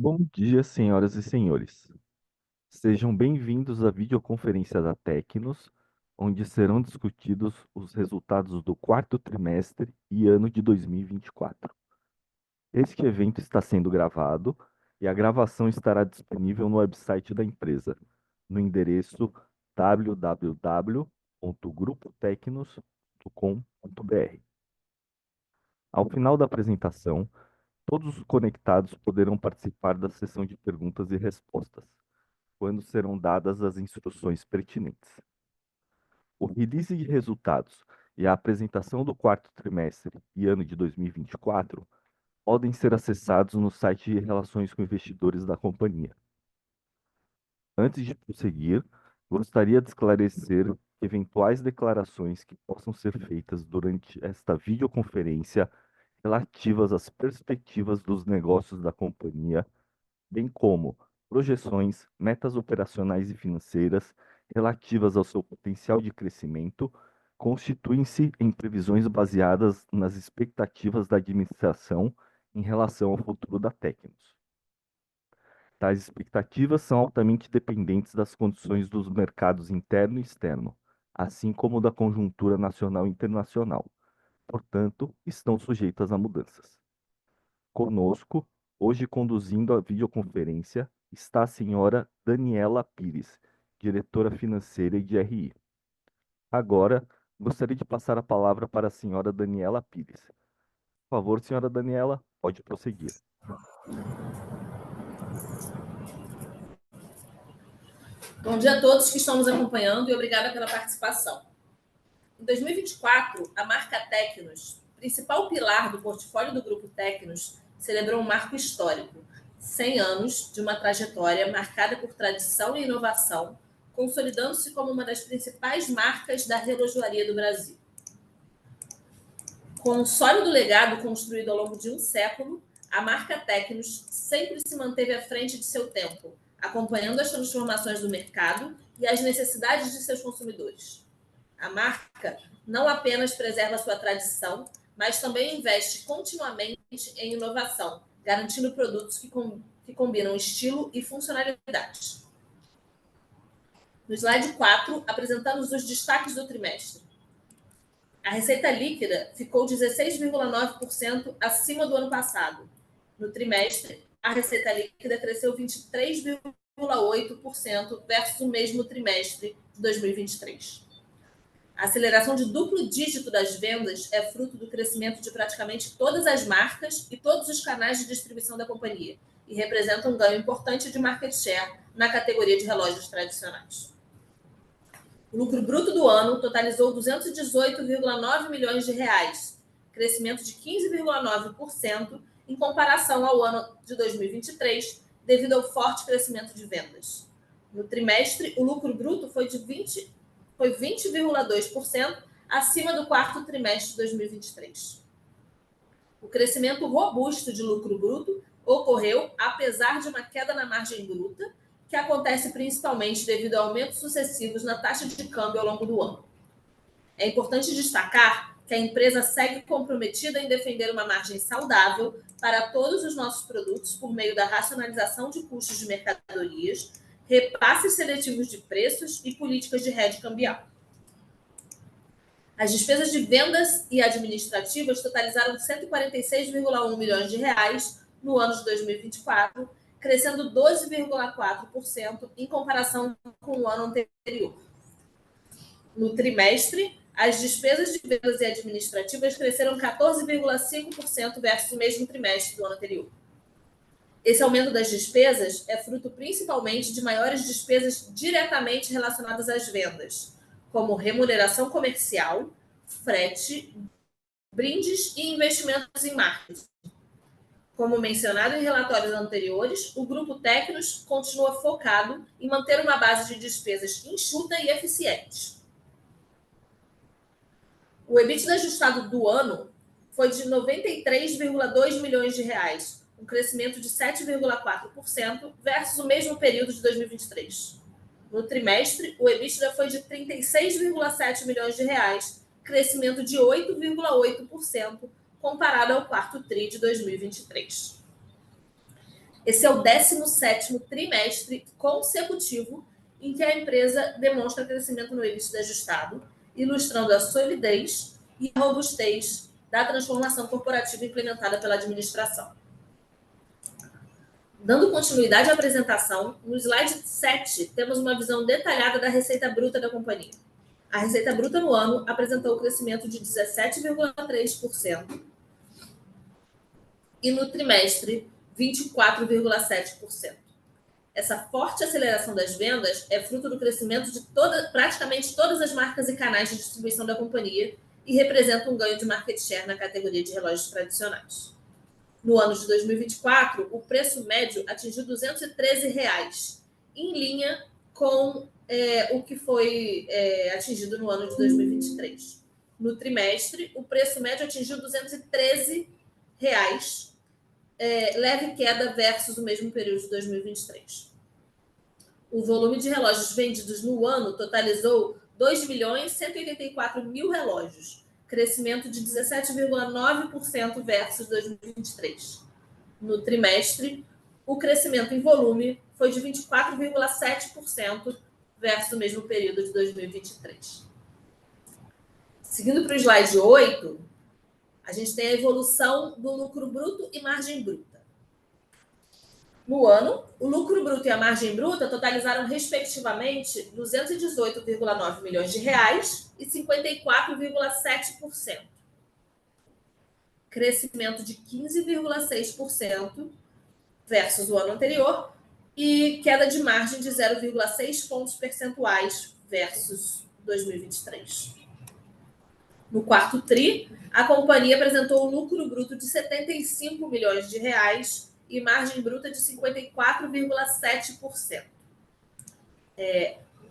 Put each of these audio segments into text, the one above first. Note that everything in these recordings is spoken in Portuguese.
Bom dia, senhoras e senhores. Sejam bem-vindos à videoconferência da Tecnos, onde serão discutidos os resultados do quarto trimestre e ano de 2024. Este evento está sendo gravado e a gravação estará disponível no website da empresa, no endereço www.grupotecnos.com.br. Ao final da apresentação, todos os conectados poderão participar da sessão de perguntas e respostas, quando serão dadas as instruções pertinentes. O release de resultados e a apresentação do quarto trimestre e ano de 2024 podem ser acessados no site de Relações com Investidores da companhia. Antes de prosseguir, gostaria de esclarecer que eventuais declarações que possam ser feitas durante esta videoconferência relativas às perspectivas dos negócios da companhia, bem como projeções, metas operacionais e financeiras relativas ao seu potencial de crescimento, constituem-se em previsões baseadas nas expectativas da administração em relação ao futuro da Tecnos. Tais expectativas são altamente dependentes das condições dos mercados interno e externo, assim como da conjuntura nacional e internacional. Portanto, estão sujeitas a mudanças. Conosco, hoje conduzindo a videoconferência, está a senhora Daniela Pires, diretora financeira e de RI. Agora, gostaria de passar a palavra para a senhora Daniela Pires. Por favor, senhora Daniela, pode prosseguir. Bom dia a todos que estão nos acompanhando e obrigada pela participação. Em 2024, a marca Tecnos, principal pilar do portfólio do Grupo Tecnos, celebrou um marco histórico: 100 anos de uma trajetória marcada por tradição e inovação, consolidando-se como uma das principais marcas da relojoaria do Brasil. Com um sólido legado construído ao longo de um século, a marca Tecnos sempre se manteve à frente de seu tempo, acompanhando as transformações do mercado e as necessidades de seus consumidores. A marca não apenas preserva sua tradição, mas também investe continuamente em inovação, garantindo produtos que combinam estilo e funcionalidade. No slide 4, apresentamos os destaques do trimestre. A receita líquida ficou 16,9% acima do ano passado. No trimestre, a receita líquida cresceu 23,8% versus o mesmo trimestre de 2023. A aceleração de duplo dígito das vendas é fruto do crescimento de praticamente todas as marcas e todos os canais de distribuição da companhia e representa um ganho importante de market share na categoria de relógios tradicionais. O lucro bruto do ano totalizou 218,9 milhões de reais, crescimento de 15,9% em comparação ao ano de 2023, devido ao forte crescimento de vendas. No trimestre, o lucro bruto foi 20,2% acima do quarto trimestre de 2023. O crescimento robusto de lucro bruto ocorreu apesar de uma queda na margem bruta, que acontece principalmente devido a aumentos sucessivos na taxa de câmbio ao longo do ano. É importante destacar que a empresa segue comprometida em defender uma margem saudável para todos os nossos produtos por meio da racionalização de custos de mercadorias, repasses seletivos de preços e políticas de hedge cambial. As despesas de vendas e administrativas totalizaram 146,1 milhões de reais no ano de 2024, crescendo 12,4% em comparação com o ano anterior. No trimestre, as despesas de vendas e administrativas cresceram 14,5% versus o mesmo trimestre do ano anterior. Esse aumento das despesas é fruto principalmente de maiores despesas diretamente relacionadas às vendas, como remuneração comercial, frete, brindes e investimentos em marketing. Como mencionado em relatórios anteriores, o Grupo Tecnos continua focado em manter uma base de despesas enxuta e eficiente. O EBITDA ajustado do ano foi de 93,2 milhões de reais, um crescimento de 7,4% versus o mesmo período de 2023. No trimestre, o EBITDA foi de 36,7 milhões de reais, crescimento de 8,8% comparado ao quarto TRI de 2023. Esse é o 17º trimestre consecutivo em que a empresa demonstra crescimento no EBITDA ajustado, ilustrando a solidez e a robustez da transformação corporativa implementada pela administração. Dando continuidade à apresentação, no slide 7, temos uma visão detalhada da receita bruta da companhia. A receita bruta no ano apresentou um crescimento de 17,3% e no trimestre, 24,7%. Essa forte aceleração das vendas é fruto do crescimento de praticamente todas as marcas e canais de distribuição da companhia e representa um ganho de market share na categoria de relógios tradicionais. No ano de 2024, o preço médio atingiu R$ 213, em linha com o que foi atingido no ano de 2023. No trimestre, o preço médio atingiu R$ 213, leve queda versus o mesmo período de 2023. O volume de relógios vendidos no ano totalizou 2.184.000 relógios, crescimento de 17,9% versus 2023. No trimestre, o crescimento em volume foi de 24,7% versus o mesmo período de 2023. Seguindo para o slide 8, a gente tem a evolução do lucro bruto e margem bruta. No ano, o lucro bruto e a margem bruta totalizaram, respectivamente, R$ 218,9 milhões e 54,7%. Crescimento de 15,6% versus o ano anterior e queda de margem de 0,6 pontos percentuais versus 2023. No quarto TRI, a companhia apresentou um lucro bruto de R$ 75 milhões e margem bruta de 54,7%,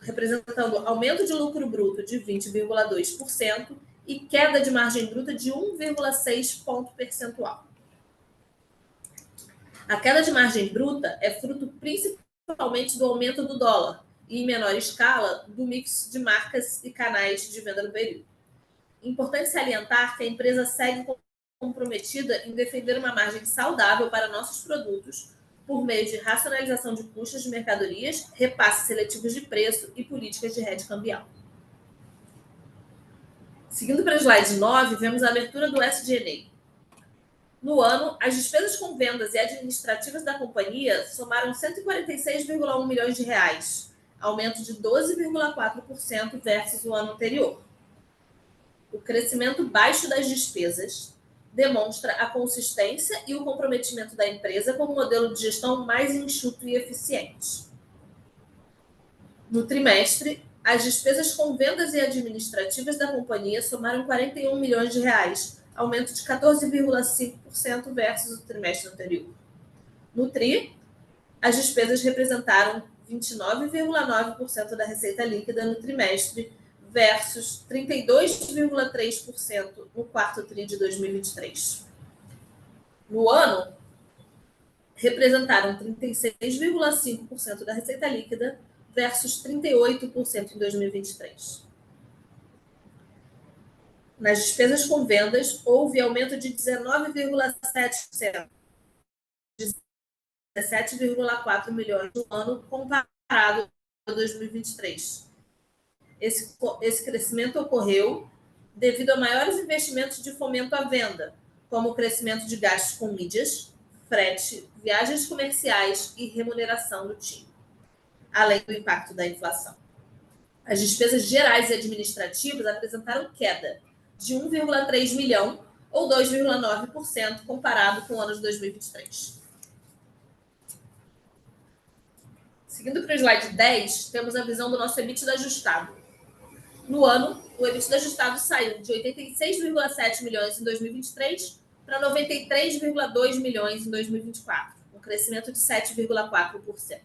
representando aumento de lucro bruto de 20,2% e queda de margem bruta de 1,6 ponto percentual. A queda de margem bruta é fruto principalmente do aumento do dólar e, em menor escala, do mix de marcas e canais de venda no período. Importante salientar que a empresa segue comprometida em defender uma margem saudável para nossos produtos por meio de racionalização de custos de mercadorias, repasses seletivos de preço e políticas de hedge cambial. Seguindo para o slide 9, vemos a abertura do SG&A. No ano, as despesas com vendas e administrativas da companhia somaram R$ 146,1 milhões, aumento de 12,4% versus o ano anterior. O crescimento baixo das despesas demonstra a consistência e o comprometimento da empresa com um modelo de gestão mais enxuto e eficiente. No trimestre, as despesas com vendas e administrativas da companhia somaram R$ 41 milhões, aumento de 14,5% versus o trimestre anterior. No TRI, as despesas representaram 29,9% da receita líquida no trimestre versus 32,3% no quarto TRI de 2023. No ano, representaram 36,5% da receita líquida versus 38% em 2023. Nas despesas com vendas, houve aumento de 19,7%, de 17,4 milhões no ano comparado a 2023. Esse crescimento ocorreu devido a maiores investimentos de fomento à venda, como o crescimento de gastos com mídias, frete, viagens comerciais e remuneração do time, além do impacto da inflação. As despesas gerais e administrativas apresentaram queda de 1,3 milhão ou 2,9% comparado com o ano de 2023. Seguindo para o slide 10, temos a visão do nosso EBITDA ajustado. No ano, o EBITDA ajustado saiu de 86,7 milhões em 2023 para 93,2 milhões em 2024, um crescimento de 7,4%.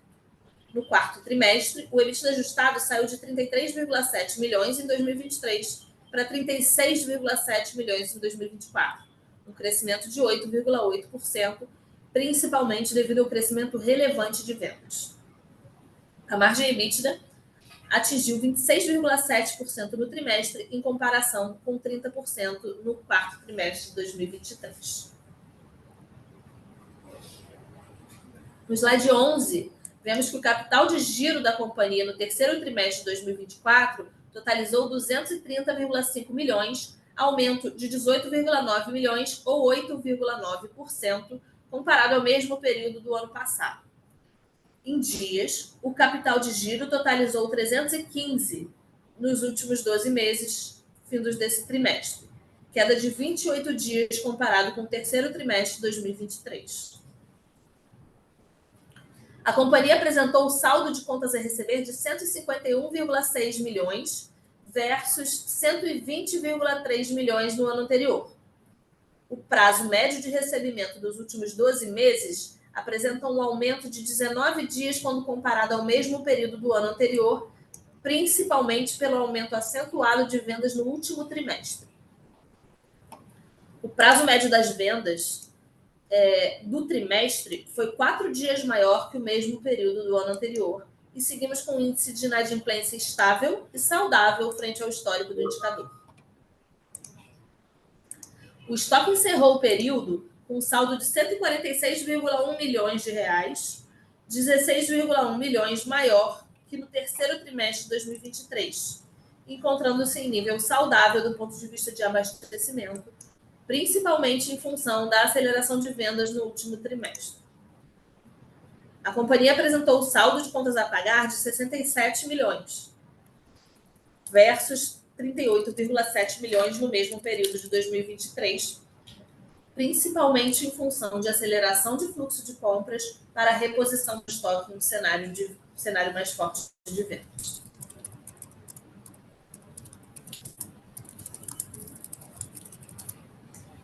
No quarto trimestre, o EBITDA ajustado saiu de 33,7 milhões em 2023 para 36,7 milhões em 2024, um crescimento de 8,8%, principalmente devido ao crescimento relevante de vendas. A margem EBITDA atingiu 26,7% no trimestre, em comparação com 30% no quarto trimestre de 2023. No slide 11, vemos que o capital de giro da companhia no terceiro trimestre de 2024 totalizou 230,5 milhões, aumento de 18,9 milhões ou 8,9% comparado ao mesmo período do ano passado. Em dias, o capital de giro totalizou 315 nos últimos 12 meses, findos desse trimestre, queda de 28 dias comparado com o terceiro trimestre de 2023. A companhia apresentou o saldo de contas a receber de 151,6 milhões versus 120,3 milhões no ano anterior. O prazo médio de recebimento dos últimos 12 meses apresenta um aumento de 19 dias quando comparado ao mesmo período do ano anterior, principalmente pelo aumento acentuado de vendas no último trimestre. O prazo médio das vendas do trimestre foi 4 dias maior que o mesmo período do ano anterior e seguimos com um índice de inadimplência estável e saudável frente ao histórico do indicador. O estoque encerrou o período com um saldo de 146,1 milhões de reais, 16,1 milhões maior que no terceiro trimestre de 2023, encontrando-se em nível saudável do ponto de vista de abastecimento, principalmente em função da aceleração de vendas no último trimestre. A companhia apresentou o saldo de contas a pagar de 67 milhões, versus 38,7 milhões no mesmo período de 2023, principalmente em função de aceleração de fluxo de compras para a reposição do estoque no cenário mais forte de vendas.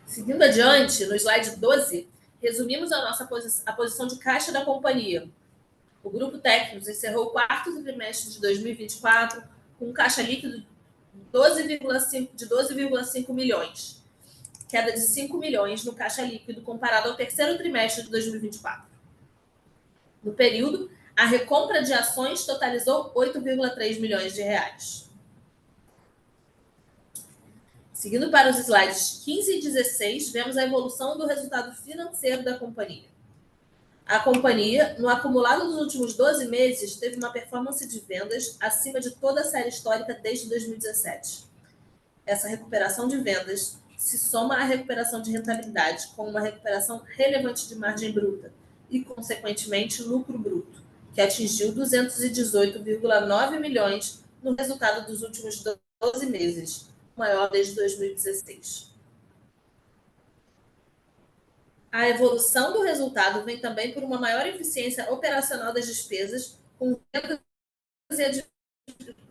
Seguindo adiante, no slide 12, resumimos a posição de caixa da companhia. O Grupo Tecnos encerrou o quarto trimestre de 2024 com um caixa líquido de 12,5 milhões, queda de 5 milhões no caixa líquido comparado ao terceiro trimestre de 2024. No período, a recompra de ações totalizou 8,3 milhões de reais. Seguindo para os slides 15 e 16, vemos a evolução do resultado financeiro da companhia. A companhia, no acumulado dos últimos 12 meses, teve uma performance de vendas acima de toda a série histórica desde 2017. Essa recuperação de vendas se soma à recuperação de rentabilidade, com uma recuperação relevante de margem bruta e, consequentemente, lucro bruto, que atingiu 218,9 milhões no resultado dos últimos 12 meses, maior desde 2016. A evolução do resultado vem também por uma maior eficiência operacional das despesas, com vendas e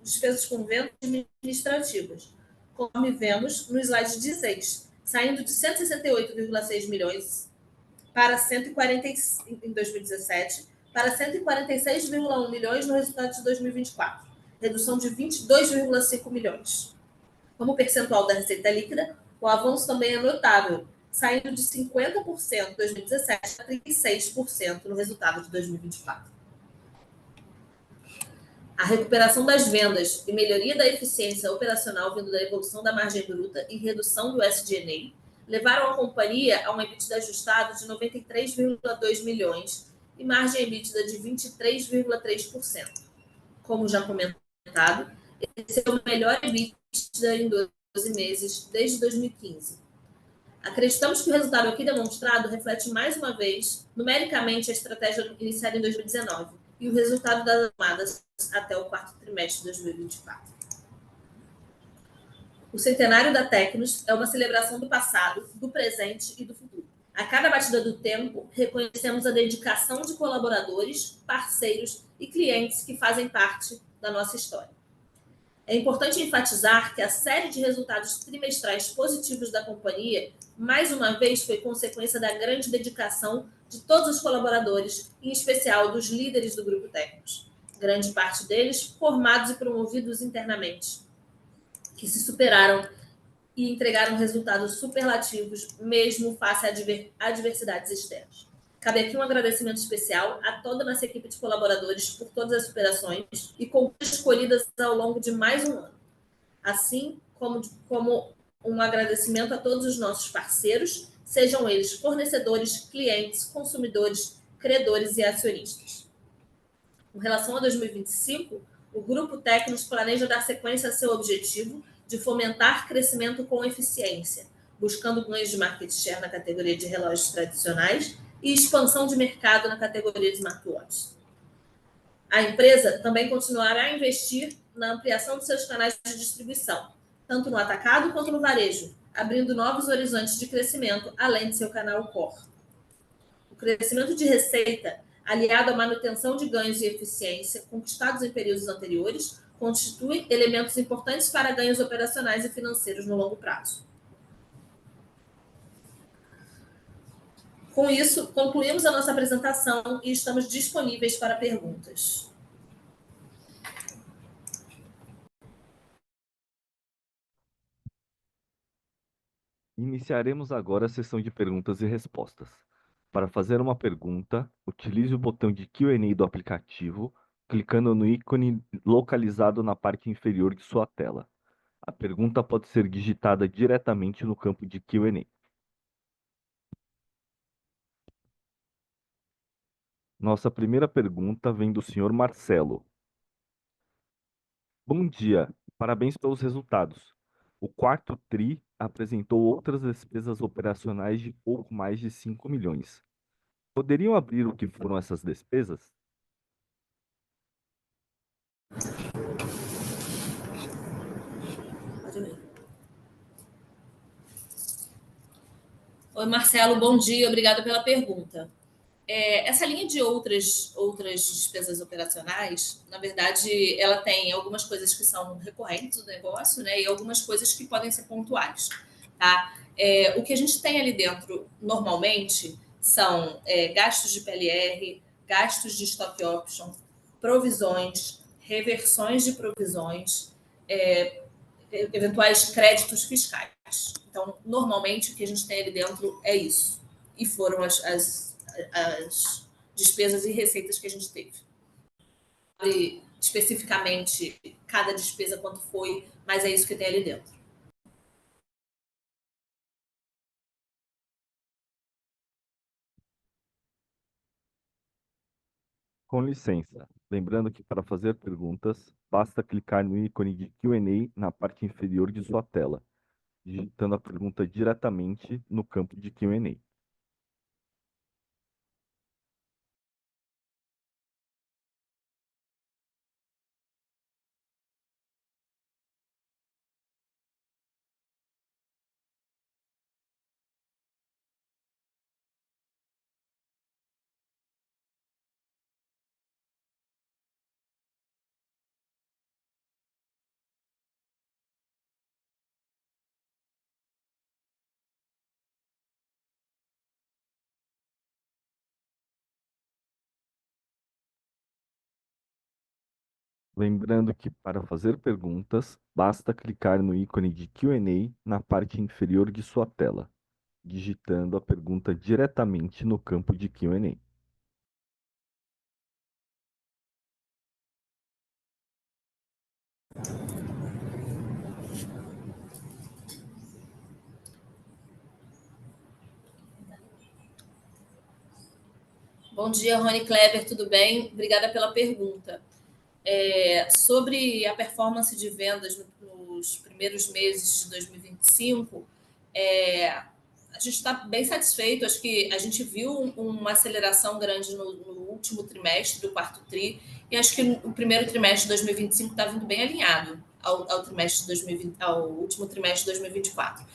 despesas com vendas administrativas, conforme vemos no slide 16, saindo de 168,6 milhões para 140 em 2017 para 146,1 milhões no resultado de 2024, redução de 22,5 milhões. Como percentual da receita líquida, o avanço também é notável, saindo de 50% em 2017 para 36% no resultado de 2024. A recuperação das vendas e melhoria da eficiência operacional vindo da evolução da margem bruta e redução do SG&A levaram a companhia a um EBITDA ajustado de 93,2 milhões e margem EBITDA de 23,3%. Como já comentado, esse é o melhor EBITDA em 12 meses desde 2015. Acreditamos que o resultado aqui demonstrado reflete mais uma vez, numericamente, a estratégia iniciada em 2019 e o resultado das tomadas até o quarto trimestre de 2024. O centenário da Tecnos é uma celebração do passado, do presente e do futuro. A cada batida do tempo, reconhecemos a dedicação de colaboradores, parceiros e clientes que fazem parte da nossa história. É importante enfatizar que a série de resultados trimestrais positivos da companhia, mais uma vez, foi consequência da grande dedicação de todos os colaboradores, em especial dos líderes do Grupo Tecnos. Grande parte deles formados e promovidos internamente, que se superaram e entregaram resultados superlativos, mesmo face a adversidades externas. Cabe aqui um agradecimento especial a toda a nossa equipe de colaboradores por todas as superações e conquistas escolhidas ao longo de mais um ano. Assim como um agradecimento a todos os nossos parceiros, sejam eles fornecedores, clientes, consumidores, credores e acionistas. Com relação a 2025, o Grupo Tecnos planeja dar sequência a seu objetivo de fomentar crescimento com eficiência, buscando ganhos de market share na categoria de relógios tradicionais e expansão de mercado na categoria de smartwatches. A empresa também continuará a investir na ampliação de seus canais de distribuição, tanto no atacado quanto no varejo, abrindo novos horizontes de crescimento, além de seu canal core. O crescimento de receita, aliado à manutenção de ganhos e eficiência conquistados em períodos anteriores, constitui elementos importantes para ganhos operacionais e financeiros no longo prazo. Com isso, concluímos a nossa apresentação e estamos disponíveis para perguntas. Iniciaremos agora a sessão de perguntas e respostas. Para fazer uma pergunta, utilize o botão de Q&A do aplicativo, clicando no ícone localizado na parte inferior de sua tela. A pergunta pode ser digitada diretamente no campo de Q&A. Nossa primeira pergunta vem do senhor Marcelo. Bom dia, parabéns pelos resultados. O quarto TRI apresentou outras despesas operacionais de pouco mais de 5 milhões. Poderiam abrir o que foram essas despesas? Oi, Marcelo, bom dia, obrigada pela pergunta. Essa linha de outras despesas operacionais, na verdade, ela tem algumas coisas que são recorrentes do negócio, né, e algumas coisas que podem ser pontuais. Tá? O que a gente tem ali dentro, normalmente, são gastos de PLR, gastos de stock option, provisões, reversões de provisões, eventuais créditos fiscais. Então, normalmente, o que a gente tem ali dentro é isso. E foram as despesas e receitas que a gente teve. E, especificamente, cada despesa quanto foi, mas é isso que tem ali dentro. Com licença, lembrando que para fazer perguntas, basta clicar no ícone de Q&A na parte inferior de sua tela, digitando a pergunta diretamente no campo de Q&A. Lembrando que para fazer perguntas, basta clicar no ícone de Q&A na parte inferior de sua tela, digitando a pergunta diretamente no campo de Q&A. Bom dia, Rony Kleber, tudo bem? Obrigada pela pergunta. Sobre a performance de vendas nos primeiros meses de 2025, a gente está bem satisfeito. Acho que a gente viu uma aceleração grande no último trimestre, do quarto TRI, e acho que o primeiro trimestre de 2025 está vindo bem alinhado ao trimestre de 2020, ao último trimestre de 2024.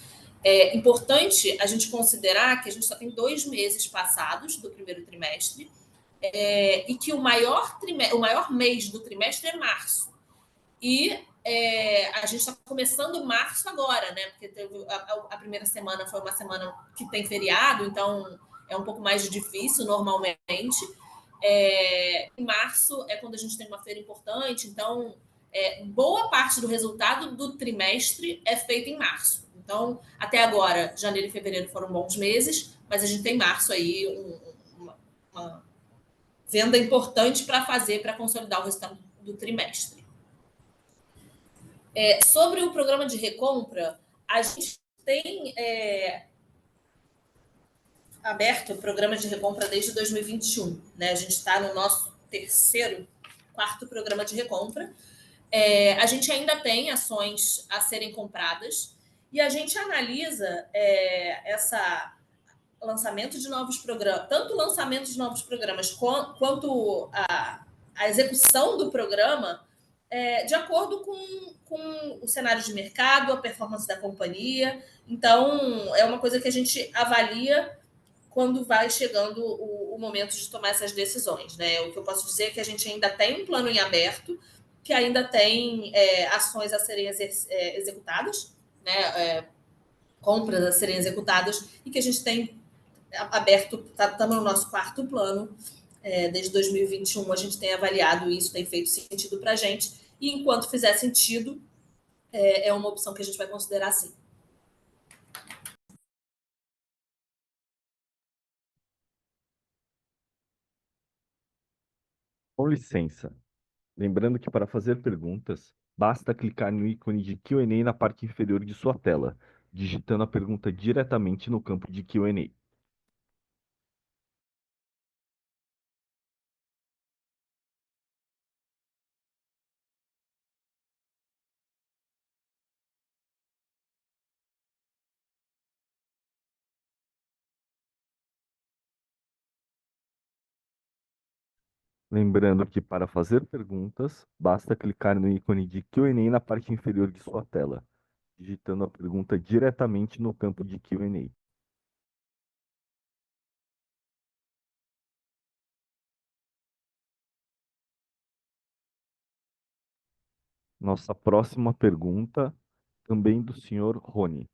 É importante a gente considerar que a gente só tem 2 meses passados do primeiro trimestre, e que o maior mês do trimestre é março. E a gente está começando março agora, né? Porque teve a primeira semana foi uma semana que tem feriado, então é um pouco mais difícil normalmente. Em março é quando a gente tem uma feira importante, então boa parte do resultado do trimestre é feito em março. Então, até agora, janeiro e fevereiro foram bons meses, mas a gente tem março aí uma venda importante para fazer, para consolidar o resultado do trimestre. Sobre o programa de recompra, a gente tem aberto o programa de recompra desde 2021. Né? A gente está no nosso quarto programa de recompra. A gente ainda tem ações a serem compradas e a gente analisa lançamento de novos programas, tanto o lançamento de novos programas quanto a execução do programa de acordo com o cenário de mercado, a performance da companhia. Então, é uma coisa que a gente avalia quando vai chegando o momento de tomar essas decisões. Né? O que eu posso dizer é que a gente ainda tem um plano em aberto, que ainda tem ações a serem executadas, né? Compras a serem executadas, e que a gente tem aberto, estamos no nosso quarto plano. Desde 2021 a gente tem avaliado isso, tem feito sentido para a gente, e enquanto fizer sentido, é uma opção que a gente vai considerar sim. Com licença. Lembrando que para fazer perguntas, basta clicar no ícone de Q&A na parte inferior de sua tela, digitando a pergunta diretamente no campo de Q&A. Lembrando que para fazer perguntas, basta clicar no ícone de Q&A na parte inferior de sua tela, digitando a pergunta diretamente no campo de Q&A. Nossa próxima pergunta, também do senhor Rony.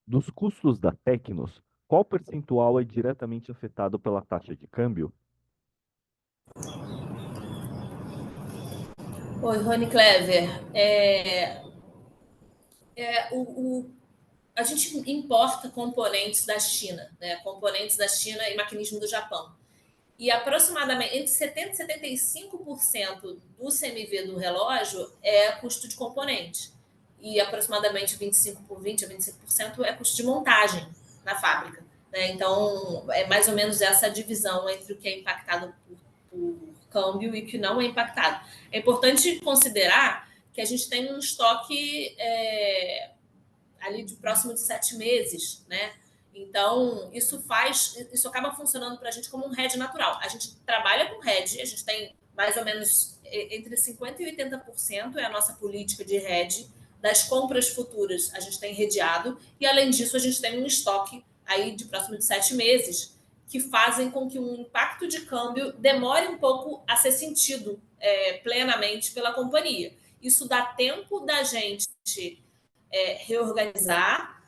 Dos custos da Tecnos, qual percentual é diretamente afetado pela taxa de câmbio? Oi, Rony Clever. A gente importa componentes da China, né? Componentes da China e maquinismo do Japão. E aproximadamente entre 70% e 75% do CMV do relógio é custo de componente. E aproximadamente 20 a 25% é custo de montagem na fábrica. Né? Então, é mais ou menos essa divisão entre o que é impactado por câmbio e o que não é impactado. É importante considerar que a gente tem um estoque ali de próximo de 7 meses, né? Então, isso acaba funcionando para a gente como um hedge natural. A gente trabalha com hedge, a gente tem mais ou menos entre 50% e 80% é a nossa política de hedge. Das compras futuras, a gente tem redeado, e além disso, a gente tem um estoque aí de próximo de 7 meses, que fazem com que um impacto de câmbio demore um pouco a ser sentido plenamente pela companhia. Isso dá tempo da gente reorganizar,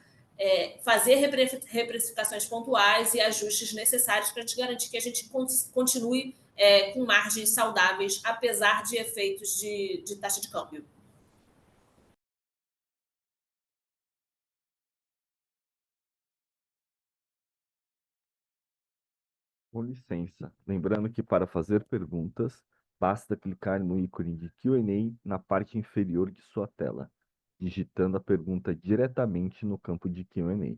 fazer reprecificações pontuais e ajustes necessários para a gente garantir que a gente continue com margens saudáveis, apesar de efeitos de taxa de câmbio. Com licença. Lembrando que para fazer perguntas, basta clicar no ícone de Q&A na parte inferior de sua tela, digitando a pergunta diretamente no campo de Q&A.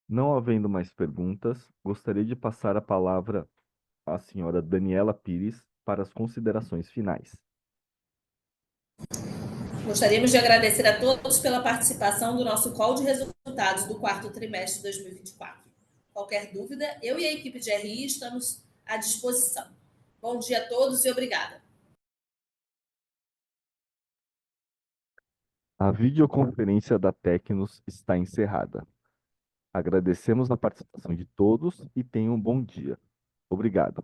Não havendo mais perguntas, gostaria de passar a palavra à senhora Daniela Pires para as considerações finais. Gostaríamos de agradecer a todos pela participação do nosso call de resultados do quarto trimestre de 2024. Qualquer dúvida, eu e a equipe de RI estamos à disposição. Bom dia a todos e obrigada. A videoconferência da Tecnos está encerrada. Agradecemos a participação de todos e tenham um bom dia. Obrigado.